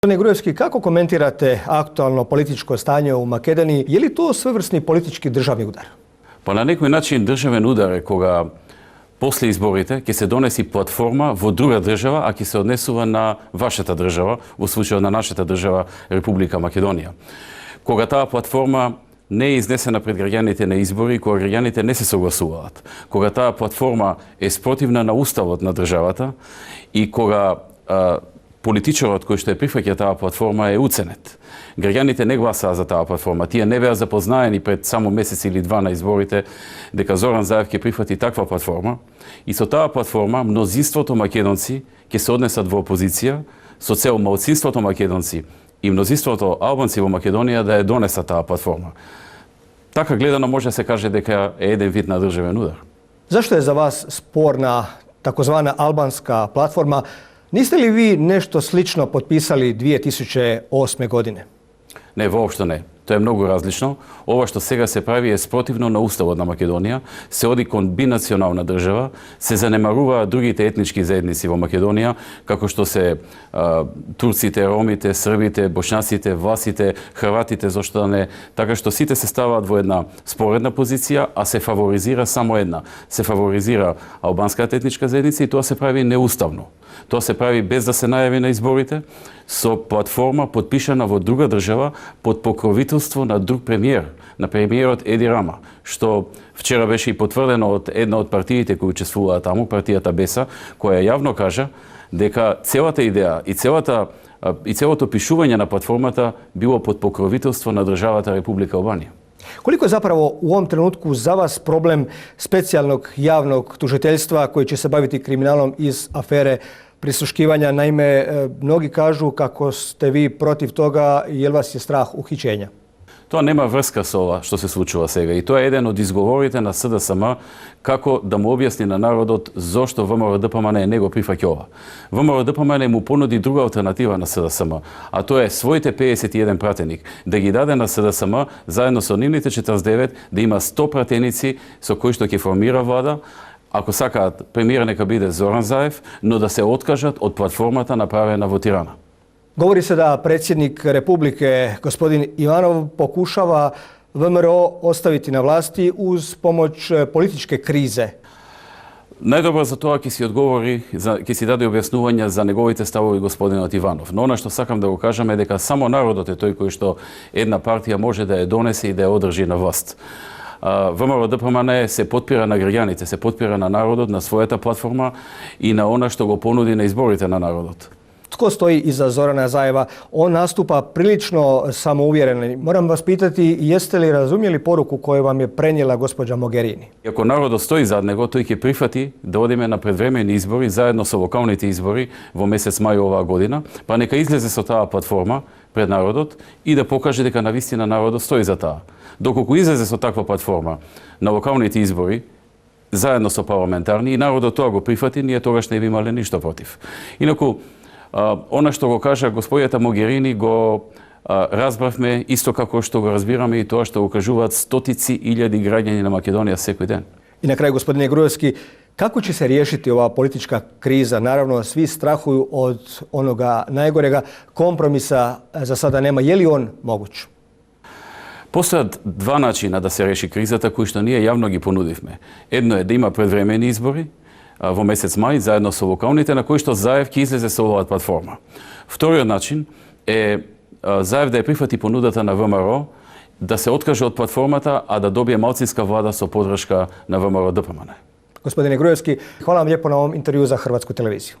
Gospodine Gruevski, kako komentirate aktualno političko stanje u Makedoniji? Je li to svevrsni politički državni udar? Pa na neki način državen udar koga posle izborite, ki se donesi platforma vo druga država, a ki se odnesuva na vašата država, u slučaju na našата država Republika Makedonija. Koga ta platforma не е изнесена пред граѓаните на избори, кога граѓаните не се согласуваат. Кога таа платформа е спротивна на уставот на државата и кога политичарот кој што ја прифаќа таа платформа е уценет. Граѓаните не гласаа за таа платформа. Тие не беа запознаени пред само месец или два на изборите дека Зоран Заев ќе прифати таква платформа. И со таа платформа мнозинството македонци ќе се однесат во опозиција со цел малцинството македонци и мнозинството албанци во Македонија да ја донесат таа платформа. Така гледано може да се каже дека е еден вид на државен удар. Zašto je za vas sporna takozvana albanska platforma? Niste li vi nešto slično potpisali 2008. godine? Не, воопшто не. Тоа е многу различно. Ова што сега се прави е спротивно на уставот на Македонија, се оди кон бинационална држава, се занемаруваат другите етнички заедници во Македонија, како што се турците, ромите, србите, бошњаците, власите, хрватите, зошто да не, така што сите се ставаат во една споредна позиција, а се фаворизира само една. Се фаворизира албанската етничка заедница и тоа се прави неуставно. Тоа се прави без да се најави на изборите, со платформа подпишана во друга држава под покровителство на друг премиер, на премиерот Еди Рама, што вчера беше и потврдено од една од партиите кои учествуваат таму, партијата Беса, која јавно кажа дека целата идеја и целото пишување на платформата било под покровителство на државата Република Албанија. Koliko je zapravo u ovom trenutku za vas problem specijalnog javnog tužiteljstva koji će se baviti kriminalom iz afere prisluškivanja? Naime, mnogi kažu kako ste vi protiv toga jer vas je strah uhićenja. Тоа нема врска со ова што се случува сега и тоа е еден од изговорите на СДСМ како да му објасни на народот зошто ВМРО-ДПМН не го прифаќа ова. ВМРО-ДПМН му понуди друга алтернатива на СДСМ, а тоа е своите 51 пратеник да ги даде на СДСМ заедно со нивните 49 да има 100 пратеници со кои што ќе формира влада. Ако сакаат, премиер нека биде Зоран Заев, но да се откажат од платформата направена во Тирана. Govori se da predsjednik Republike, gospodin Ivanov, pokušava VMRO ostaviti na vlasti uz pomoć političke krize. Најдобро за тоа ќе си одговори, ќе си даде објаснувања за неговите ставови господинот Иванов. Но она што сакам да го кажам е дека само народот е тој кој што една партија може да ја донесе и да ја одржи на власт. ВМРО-ДПМН се подпира на граѓаните, се подпира на народот, на својата платформа и на она што го понуди на изборите на народот. Tko stoji iza Zorana Zajeva? On nastupa prilično samouvjereno. Moram vas pitati, jeste li razumjeli poruku koju vam je prenijela gospođa Mogherini? Ако народот стои зад него, тој ќе прифати да одиме на предвремени избори заедно со локалните избори во месец мај оваа година, па нека излезе со таа платформа пред народот и да покаже дека навистина народот стои за таа. Доколку излезе со таква платформа на локалните избори, заедно со парламентарни, и народот тоа го прифати, ние тогаш не би имале ништо против. Инаку, она што го кажа господјата Могерини го разбравме исто како што го разбираме и тоа што го кажуваат стотици илјади граѓани на Македонија секој ден. I na kraju, gospodine Gruevski, kako će se riješiti ova politička kriza? Naravno, svi strahuju od onoga najgorega. Kompromisa za sada nema. Je li on moguć? Постојат два начина да се реши кризата кои што ние јавно ги понудивме. Едно е да има предвремени избори во месец мај заедно со локалните на кои што Заев ќе излезе со оваа платформа. Вториот начин е Заев да ја прифати понудата на ВМРО да се откаже од платформата, а да добие малцинска влада со подршка на ВМРО-ДПМН. Gospodine Gruevski, hvala vam lijepo na ovom intervju za Hrvatsku televiziju.